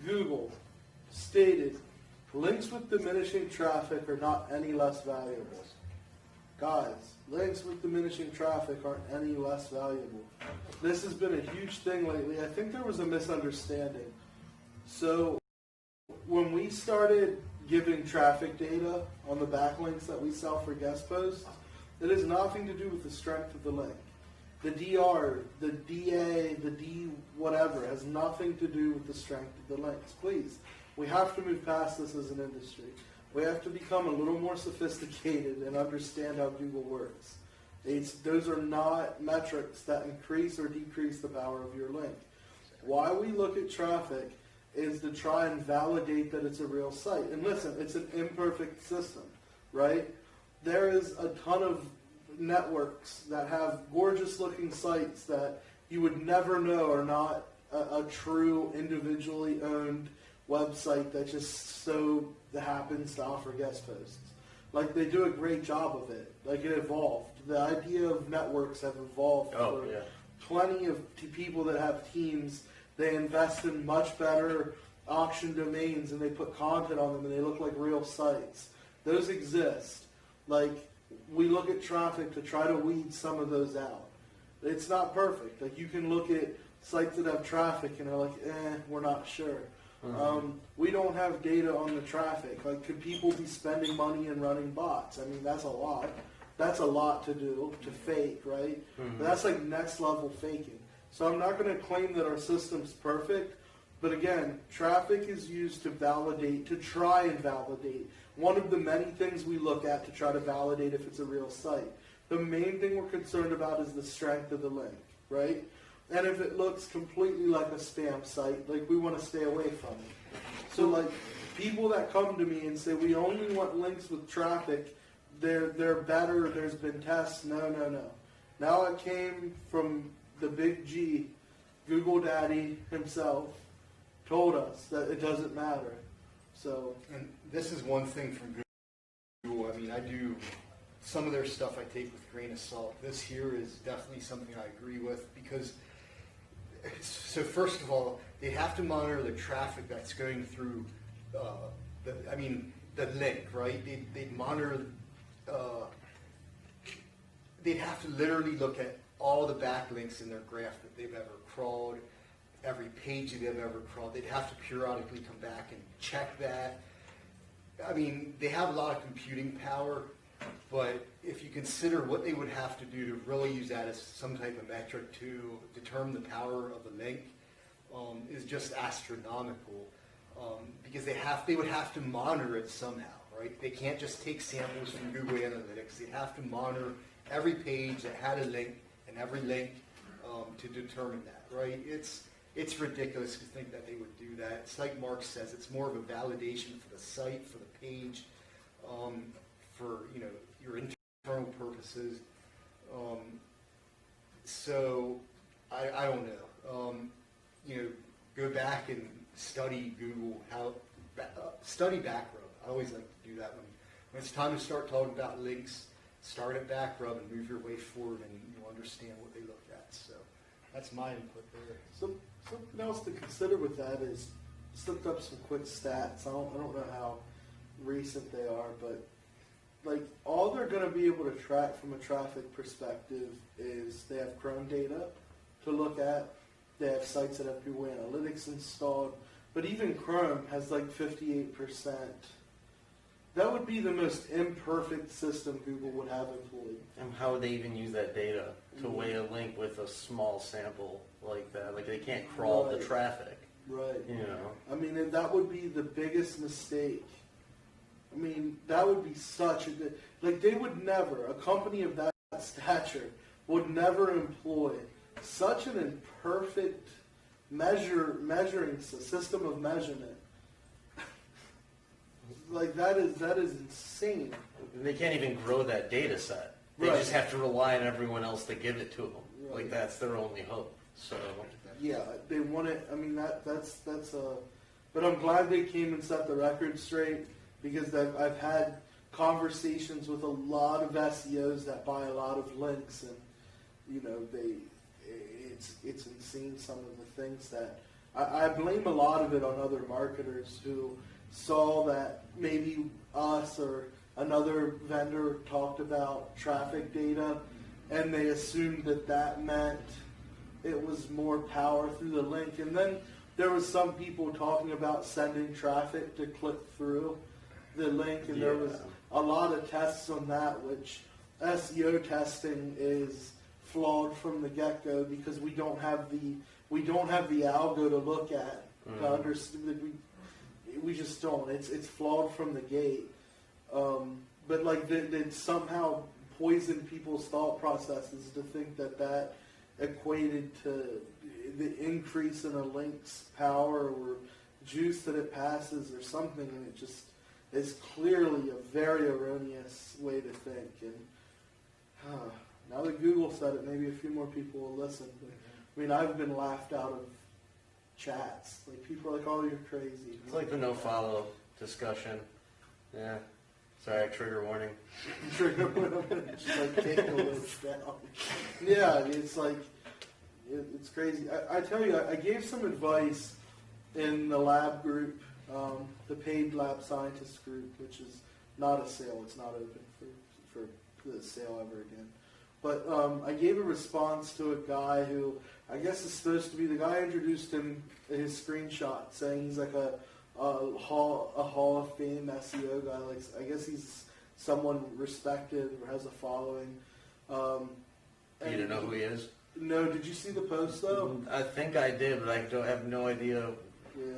Google stated links with diminishing traffic are not any less valuable. Guys, links with diminishing traffic aren't any less valuable. This has been a huge thing lately. I think there was a misunderstanding. So when we started giving traffic data on the backlinks that we sell for guest posts, it has nothing to do with the strength of the link. The DR, the DA, the D whatever has nothing to do with the strength of the links. Please, we have to move past this as an industry. We have to become a little more sophisticated and understand how Google works. Those are not metrics that increase or decrease the power of your link. Why we look at traffic is to try and validate that it's a real site. And listen, it's an imperfect system, right? There is a ton of networks that have gorgeous looking sites that you would never know are not a true individually owned website that just so happens to offer guest posts. Like, they do a great job of it. Like, it evolved. The idea of networks have evolved for plenty of people that have teams. They invest in much better auction domains and they put content on them and they look like real sites. Those exist. Like, we look at traffic to try to weed some of those out. It's not perfect. Like, you can look at sites that have traffic and are like, we're not sure. We don't have data on the traffic. Like, could people be spending money and running bots? I mean, that's a lot. That's a lot to do, to fake, right? But that's like next level faking. So I'm not going to claim that our system's perfect, but again, traffic is used to validate, to try and validate. One of the many things we look at to try to validate if it's a real site. The main thing we're concerned about is the strength of the link, right? And if it looks completely like a spam site, like, we want to stay away from it. So, like, people that come to me and say, we only want links with traffic, they're better, there's been tests, no. Now it came from the big G, Google Daddy himself, told us that it doesn't matter. So, and this is one thing from Google. I mean, I do some of their stuff I take with a grain of salt. This here is definitely something I agree with because, so first of all, they have to monitor the traffic that's going through the link, right? They'd monitor, they'd have to literally look at all the backlinks in their graph that they've ever crawled, every page that they've ever crawled. They'd have to periodically come back and check that. I mean, they have a lot of computing power, but if you consider what they would have to do to really use that as some type of metric to determine the power of the link, is just astronomical. Because they would have to monitor it somehow, right? They can't just take samples from Google Analytics. They'd have to monitor every page that had a link and every link to determine that, right? It's ridiculous to think that they would do that. It's like Mark says, it's more of a validation for the site, for the page, for your internal purposes. So I don't know. Go back and study Google, study Backrub. I always like to do that when it's time to start talking about links. Start at Backrub and move your way forward, and you'll understand what they look at. So that's my input there. Something else to consider with that is, just looked up some quick stats. I don't know how recent they are, but like, all they're going to be able to track from a traffic perspective is they have Chrome data to look at. They have sites that have Google Analytics installed, but even Chrome has like 58%. That would be the most imperfect system Google would have employed. And how would they even use that data to weigh a link with a small sample like that? Like, they can't crawl the traffic. Right. I mean, that would be the biggest mistake. I mean, that would be such a good... Like, they would never, a company of that stature would never employ such an imperfect measuring system of measurement. Like, that is insane. They can't even grow that data set. They just have to rely on everyone else to give it to them. Right. Like, that's their only hope. So yeah, they want it. I mean, that's a... But I'm glad they came and set the record straight, because I've had conversations with a lot of SEOs that buy a lot of links, and it's insane some of the things that I blame a lot of it on other marketers who saw that maybe us or another vendor talked about traffic data, and they assumed that that meant it was more power through the link. And then there was some people talking about sending traffic to click through the link, and there was a lot of tests on that, which SEO testing is flawed from the get-go because we don't have the algo to look at to understand. We just don't. It's flawed from the gate. But like it somehow poisoned people's thought processes to think that equated to the increase in a link's power or juice that it passes or something, and it just is clearly a very erroneous way to think. And now that Google said it, maybe a few more people will listen. But, I mean, I've been laughed out of chats. Like, people are like, "Oh, you're crazy." It's like the no-follow discussion. Yeah. Sorry, trigger warning. Trigger warning. Just like take the list down. Yeah, it's like, it's crazy. I tell you, I gave some advice in the lab group, the paid lab scientist group, which is not a sale. It's not open for the sale ever again. But I gave a response to a guy who I guess is supposed to be the guy. I introduced him his screenshot saying he's like a Hall of Fame SEO guy. Like, I guess he's someone respected or has a following. You don't know who he is? No, did you see the post though? I think I did, but I have no idea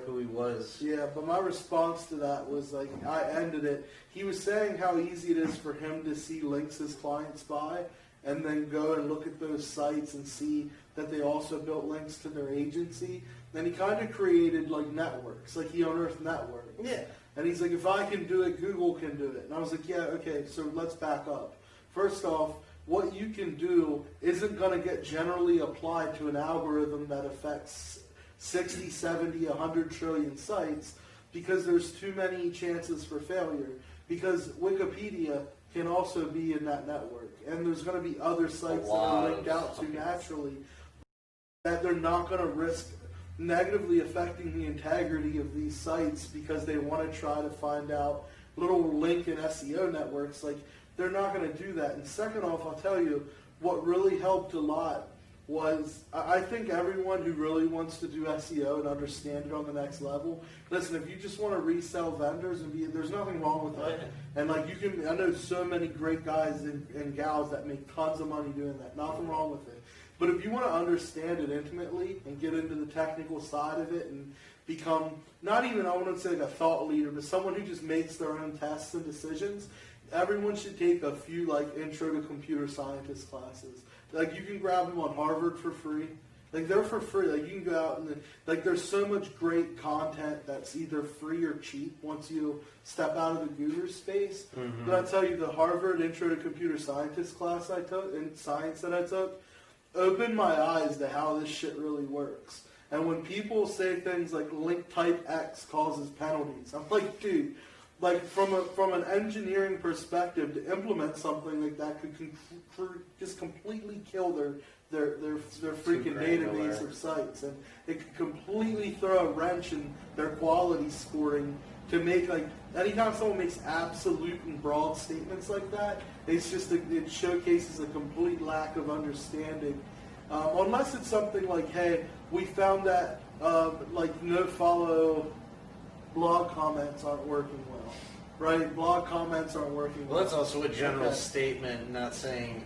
who he was. Yeah, but my response to that was like, I ended it. He was saying how easy it is for him to see links his clients buy and then go and look at those sites and see that they also built links to their agency. Then he kind of created like networks, like he unearthed networks. Yeah. And he's like, if I can do it, Google can do it. And I was like, yeah, okay, so let's back up. First off, what you can do isn't going to get generally applied to an algorithm that affects 60, 70, 100 trillion sites because there's too many chances for failure. Because Wikipedia can also be in that network. And there's going to be other sites that are linked out to naturally that they're not going to risk negatively affecting the integrity of these sites because they want to try to find out little link in SEO networks. Like, they're not going to do that. And second off, I'll tell you, what really helped a lot was, I think everyone who really wants to do SEO and understand it on the next level, listen, if you just want to resell vendors and there's nothing wrong with that. And like I know so many great guys and gals that make tons of money doing that. Nothing wrong with it. But if you want to understand it intimately and get into the technical side of it and become, not even, I wouldn't say like a thought leader, but someone who just makes their own tests and decisions, everyone should take a few like intro to computer scientist classes. Like, you can grab them on Harvard for free. Like, they're for free. Like, you can go out and like, there's so much great content that's either free or cheap once you step out of the guru space. Mm-hmm. But I tell you, the Harvard Intro to Computer Scientist class I took, in science that I took, opened my eyes to how this shit really works. And when people say things like link type X causes penalties, I'm like, dude, like from an engineering perspective, to implement something like that could just completely kill their freaking database of sites, and it could completely throw a wrench in their quality scoring. To make, like, anytime someone makes absolute and broad statements like that, it's just it showcases a complete lack of understanding. Unless it's something like, hey, we found that like no follow blog comments aren't working well, right? Blog comments aren't working well. Well, that's also a general statement, not saying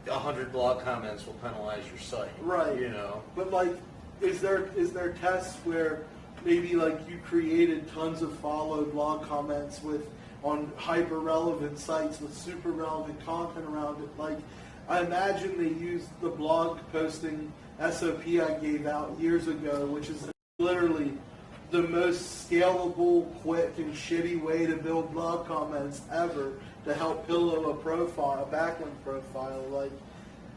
100 blog comments will penalize your site, right? You know, but like, is there tests where maybe like you created tons of follow blog comments on hyper relevant sites with super relevant content around it? Like, I imagine they used the blog posting SOP I gave out years ago, which is literally the most scalable, quick, and shitty way to build blog comments ever to help pillow a profile, a backlink profile. Like,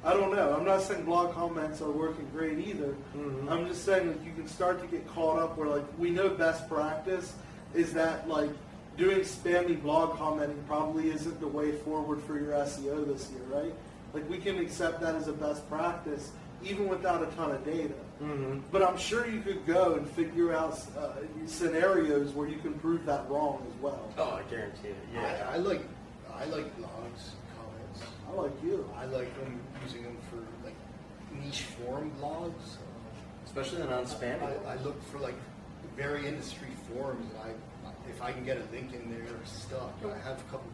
I don't know. I'm not saying blog comments are working great either. Mm-hmm. I'm just saying that you can start to get caught up where, like, we know best practice is that, like, doing spammy blog commenting probably isn't the way forward for your SEO this year, right? Like, we can accept that as a best practice. even without a ton of data. Mm-hmm. But I'm sure you could go and figure out scenarios where you can prove that wrong as well. Oh, I guarantee it. Yeah. I like blogs, comments. I like you. I like them using them for like niche forum blogs. Especially the non-spam. I look for like very industry forums, and if I can get a link in there stuck, I have a couple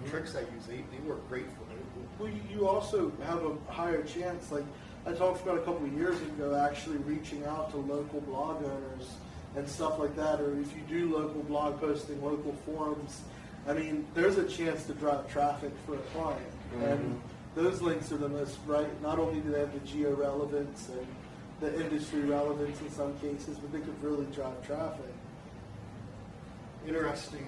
tricks I use. They work great for me. Well, you also have a higher chance, like I talked about a couple of years ago, actually reaching out to local blog owners and stuff like that, or if you do local blog posting, local forums, I mean, there's a chance to drive traffic for a client. And those links are the most right. Not only do they have the geo-relevance and the industry relevance in some cases, but they could really drive traffic. Interesting